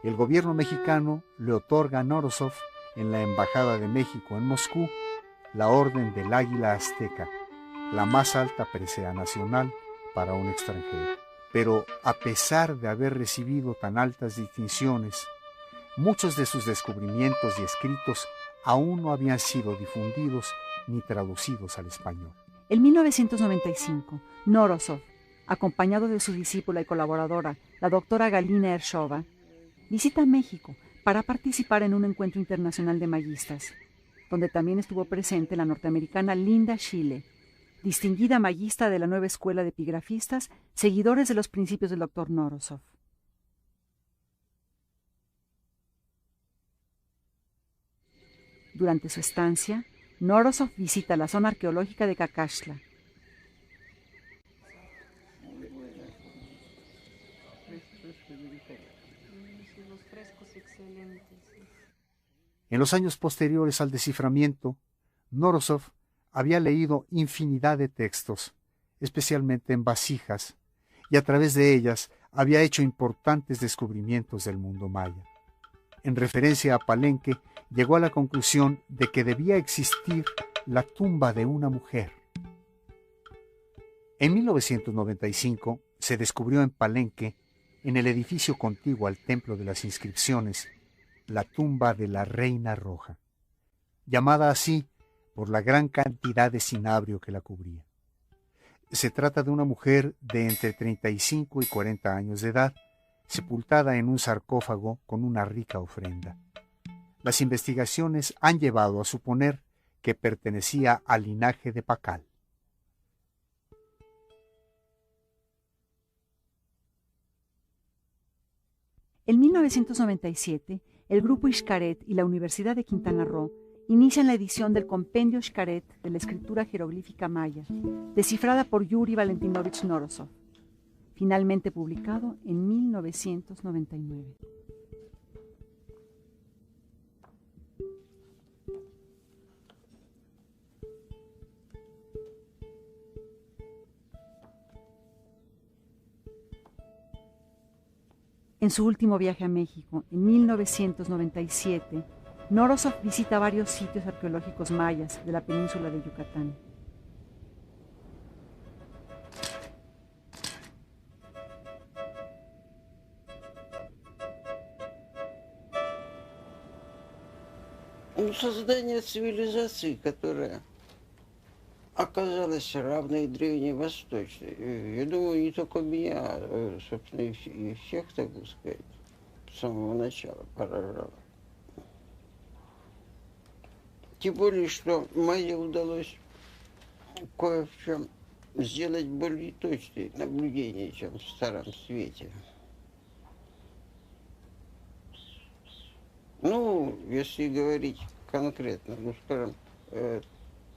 El gobierno mexicano le otorga a Norodzov en la Embajada de México en Moscú la Orden del Águila Azteca, la más alta presea nacional para un extranjero. Pero a pesar de haber recibido tan altas distinciones, muchos de sus descubrimientos y escritos aún no habían sido difundidos ni traducidos al español. En 1995, Norodzov, acompañado de su discípula y colaboradora, la doctora Galina Ershova, visita México para participar en un encuentro internacional de mayistas, donde también estuvo presente la norteamericana Linda Schiele, distinguida mayista de la nueva escuela de epigrafistas, seguidores de los principios del doctor Norodzov. Durante su estancia, Norodzov visita la zona arqueológica de Cacaxtla. En los años posteriores al desciframiento, Norodzov había leído infinidad de textos, especialmente en vasijas, y a través de ellas había hecho importantes descubrimientos del mundo maya. En referencia a Palenque, llegó a la conclusión de que debía existir la tumba de una mujer. En 1995 se descubrió en Palenque, en el edificio contiguo al Templo de las Inscripciones, la tumba de la Reina Roja, llamada así por la gran cantidad de cinabrio que la cubría. Se trata de una mujer de entre 35 y 40 años de edad, sepultada en un sarcófago con una rica ofrenda. Las investigaciones han llevado a suponer que pertenecía al linaje de Pacal. En 1997, el Grupo Xcaret y la Universidad de Quintana Roo inician la edición del Compendio Xcaret de la escritura jeroglífica maya, descifrada por Yuri Valentinovich Norodzov, finalmente publicado en 1999. En su último viaje a México, en 1997, Norodzov visita varios sitios arqueológicos mayas de la península de Yucatán. Создание цивилизации, которая оказалась равной Древней Восточной. Я думаю, не только меня, а, собственно, и всех, так сказать, с самого начала поражало. Тем более, что майе удалось кое в чем сделать более точные наблюдения, чем в Старом Свете. Ну, если говорить конкретно, ну, скажем,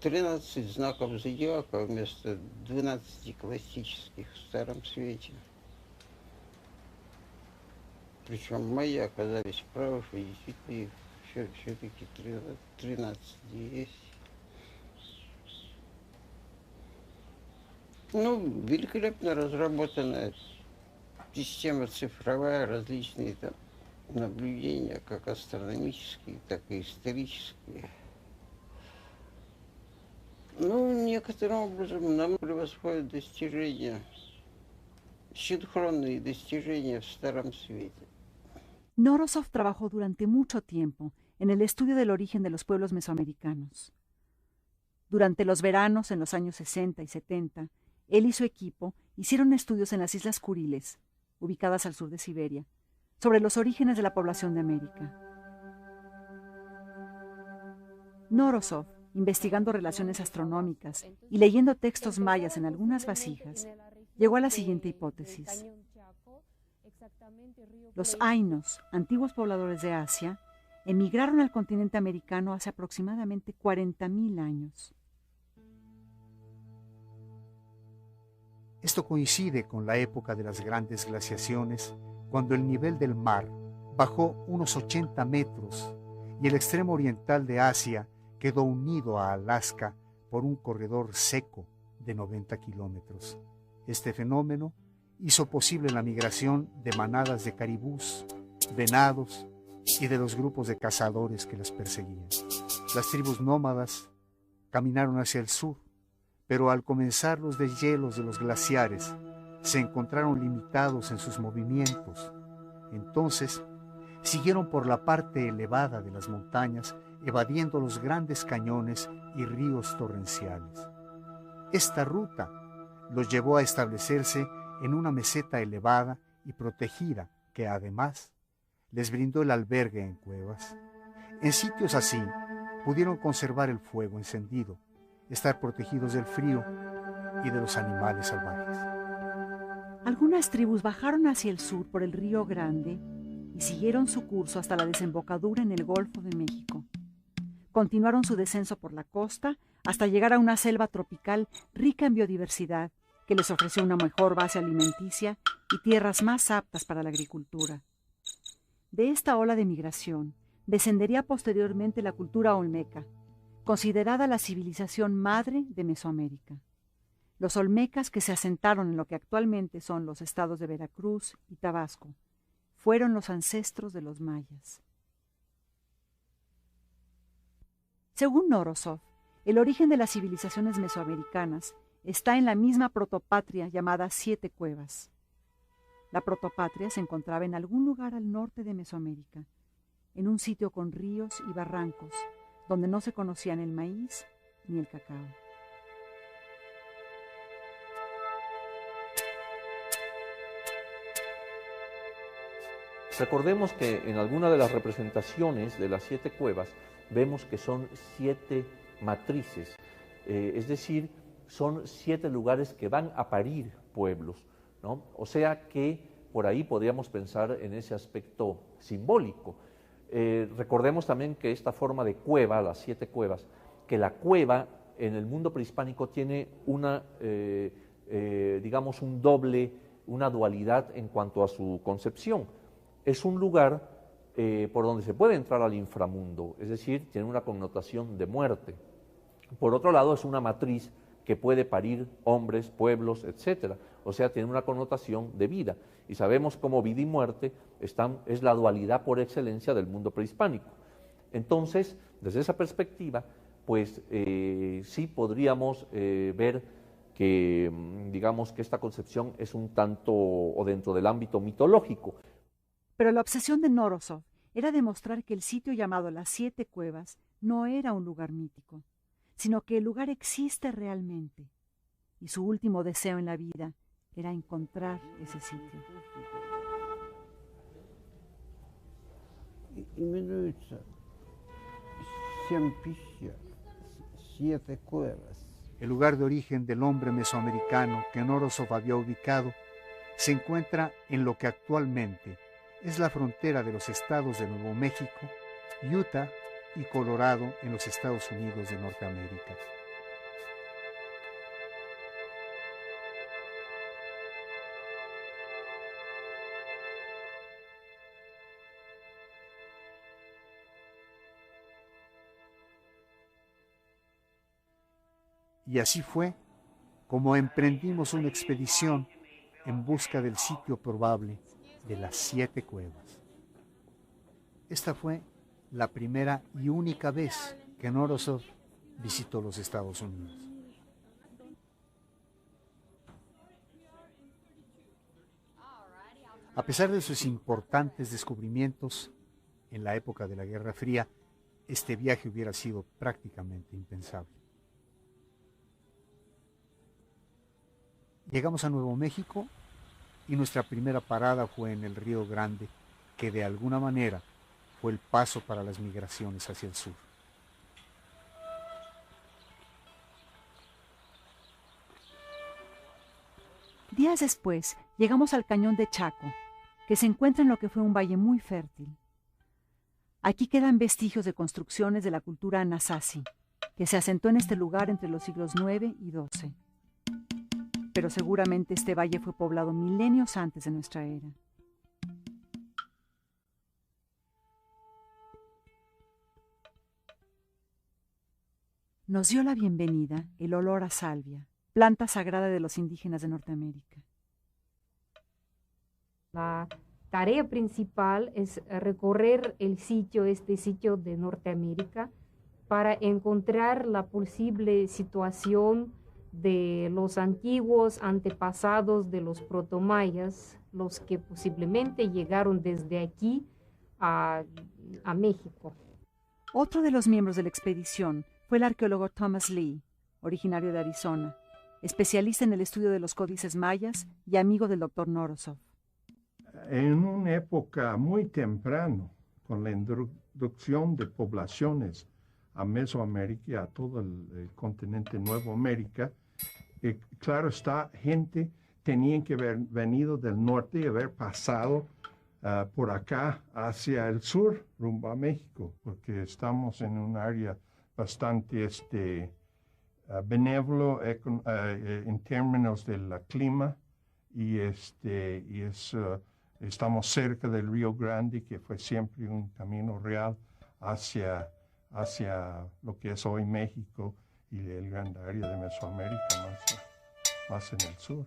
13 знаков зодиака вместо 12 классических в Старом Свете. Причем мои оказались правы, что действительно их все-таки 13 есть. Ну, великолепно разработанная система цифровая, различные там наблюдения, как астрономические, так и исторические. Ну, некоторым образом нам превосходят достижения, синхронные достижения в Старом Свете. Norodzov trabajó durante mucho tiempo en el estudio del origen de los pueblos mesoamericanos. Durante los veranos en los años 60 y 70, él y su equipo hicieron estudios en las Islas Kuriles, ubicadas al sur de Siberia, sobre los orígenes de la población de América. Norodzov, investigando relaciones astronómicas y leyendo textos mayas en algunas vasijas, llegó a la siguiente hipótesis. Los ainos, antiguos pobladores de Asia, emigraron al continente americano hace aproximadamente 40,000 años. Esto coincide con la época de las grandes glaciaciones, cuando el nivel del mar bajó unos 80 metros y el extremo oriental de Asia quedó unido a Alaska por un corredor seco de 90 kilómetros. Este fenómeno hizo posible la migración de manadas de caribús venados y de los grupos de cazadores que las perseguían. Las tribus nómadas caminaron hacia el sur, pero al comenzar los deshielos de los glaciares, se encontraron limitados en sus movimientos. Entonces, siguieron por la parte elevada de las montañas, evadiendo los grandes cañones y ríos torrenciales. Esta ruta los llevó a establecerse en una meseta elevada y protegida que además les brindó el albergue en cuevas. En sitios así pudieron conservar el fuego encendido, estar protegidos del frío y de los animales salvajes. Algunas tribus bajaron hacia el sur por el Río Grande y siguieron su curso hasta la desembocadura en el Golfo de México. Continuaron su descenso por la costa hasta llegar a una selva tropical rica en biodiversidad que les ofreció una mejor base alimenticia y tierras más aptas para la agricultura. De esta ola de migración descendería posteriormente la cultura olmeca, considerada la civilización madre de Mesoamérica. Los olmecas, que se asentaron en lo que actualmente son los estados de Veracruz y Tabasco, fueron los ancestros de los mayas. Según Norosov, el origen de las civilizaciones mesoamericanas está en la misma protopatria llamada Siete Cuevas. La protopatria se encontraba en algún lugar al norte de Mesoamérica, en un sitio con ríos y barrancos, donde no se conocían el maíz ni el cacao. Recordemos que en alguna de las representaciones de las 7 cuevas vemos que son 7 matrices, es decir, son 7 lugares que van a parir pueblos, ¿no? O sea que por ahí podríamos pensar en ese aspecto simbólico. Recordemos también que esta forma de cueva, las 7 cuevas, que la cueva en el mundo prehispánico tiene una, digamos, una dualidad en cuanto a su concepción. Es un lugar por donde se puede entrar al inframundo, es decir, tiene una connotación de muerte. Por otro lado, es una matriz que puede parir hombres, pueblos, etc. O sea, tiene una connotación de vida. Y sabemos cómo vida y muerte es la dualidad por excelencia del mundo prehispánico. Entonces, desde esa perspectiva, pues sí podríamos ver que, digamos, que esta concepción es un tanto o dentro del ámbito mitológico. Pero la obsesión de Norosov era demostrar que el sitio llamado las 7 Cuevas no era un lugar mítico, sino que el lugar existe realmente, y su último deseo en la vida era encontrar ese sitio. Именуется 7 пещер, 7 cuevas. El lugar de origen del hombre mesoamericano que Norosov había ubicado se encuentra en lo que actualmente es la frontera de los estados de Nuevo México, Utah y Colorado en los Estados Unidos de Norteamérica. Y así fue como emprendimos una expedición en busca del sitio probable de las 7 cuevas. Esta fue la primera y única vez que Norosov visitó los Estados Unidos. A pesar de sus importantes descubrimientos en la época de la Guerra Fría, este viaje hubiera sido prácticamente impensable. Llegamos a Nuevo México y nuestra primera parada fue en el Río Grande, que de alguna manera fue el paso para las migraciones hacia el sur. Días después, llegamos al cañón de Chaco, que se encuentra en lo que fue un valle muy fértil. Aquí quedan vestigios de construcciones de la cultura Anasazi, que se asentó en este lugar entre los siglos IX y XII. Pero seguramente este valle fue poblado milenios antes de nuestra era. Nos dio la bienvenida el olor a salvia, planta sagrada de los indígenas de Norteamérica. La tarea principal es recorrer este sitio de Norteamérica, para encontrar la posible situación de los antiguos antepasados de los protomayas, los que posiblemente llegaron desde aquí a México. Otro de los miembros de la expedición fue el arqueólogo Thomas Lee, originario de Arizona, especialista en el estudio de los códices mayas y amigo del doctor Norosov. En una época muy temprana, con la introducción de poblaciones a Mesoamérica y a todo el continente Nuevo América, claro está, gente tenía que haber venido del norte y haber pasado por acá hacia el sur, rumbo a México, porque estamos en un área bastante benévolo en términos del clima y estamos cerca del Río Grande, que fue siempre un camino real hacia lo que es hoy México y el gran área de Mesoamérica, más en el sur.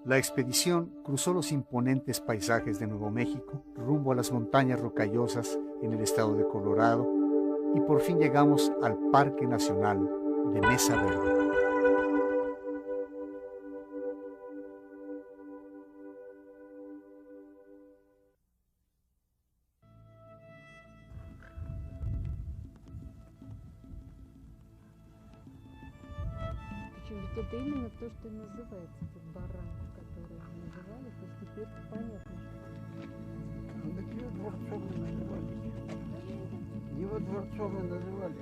La expedición cruzó los imponentes paisajes de Nuevo México rumbo a las montañas rocallosas en el estado de Colorado y por fin llegamos al Parque Nacional de Mesa Verde. Это именно то, что называется тут баранка, которую называли, то есть теперь понятно. Так его дворцом и называли. Его дворцом и называли.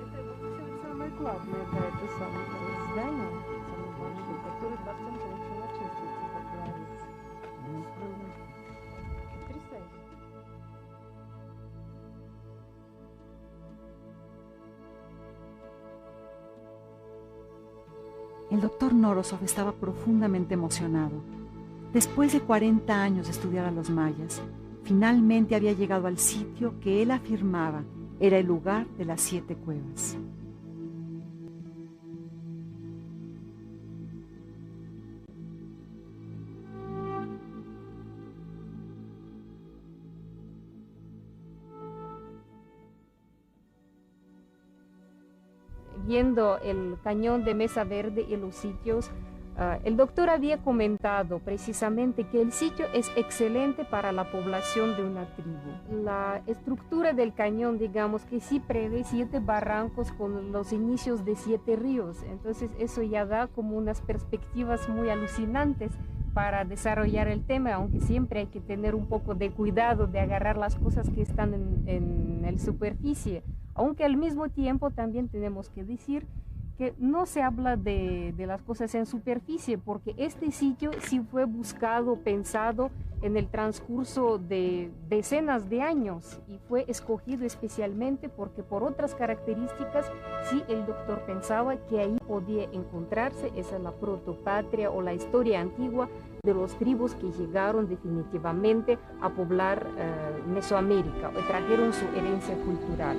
Это самое главное, да, это самое здание, самое большое, которое потом получило очиститься, как говорится. Потрясающе. El doctor Norosov estaba profundamente emocionado. Después de 40 años de estudiar a los mayas, finalmente había llegado al sitio que él afirmaba era el lugar de las 7 cuevas. Viendo el cañón de Mesa Verde y los sitios, el doctor había comentado precisamente que el sitio es excelente para la población de una tribu. La estructura del cañón, digamos que sí prevé 7 barrancos con los inicios de 7 ríos, entonces eso ya da como unas perspectivas muy alucinantes para desarrollar el tema, aunque siempre hay que tener un poco de cuidado de agarrar las cosas que están en la superficie. Aunque al mismo tiempo también tenemos que decir que no se habla de las cosas en superficie, porque este sitio sí fue buscado, pensado en el transcurso de decenas de años y fue escogido especialmente porque por otras características sí el doctor pensaba que ahí podía encontrarse esa la protopatria o la historia antigua de los tribus que llegaron definitivamente a poblar Mesoamérica o trajeron su herencia cultural.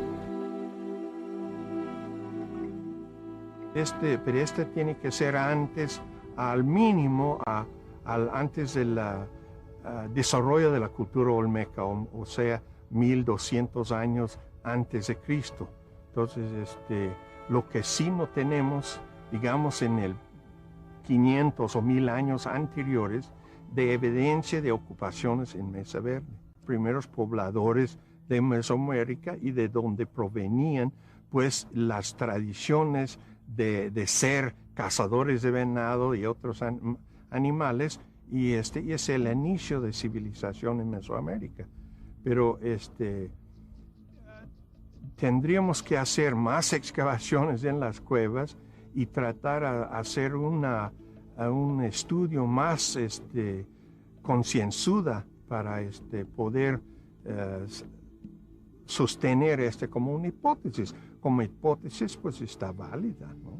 Pero este tiene que ser antes, al mínimo, antes del desarrollo de la cultura olmeca, o sea, 1200 años antes de Cristo. Entonces, lo que sí no tenemos, digamos, en el 500 o 1000 años anteriores, de evidencia de ocupaciones en Mesa Verde. Primeros pobladores de Mesoamérica y de donde provenían, pues, las tradiciones de ser cazadores de venado y otros animales, y es el inicio de civilización en Mesoamérica. Pero tendríamos que hacer más excavaciones en las cuevas y tratar de hacer un estudio más concienzuda para poder sostener como una hipótesis. Como hipótesis, pues está válida, ¿no?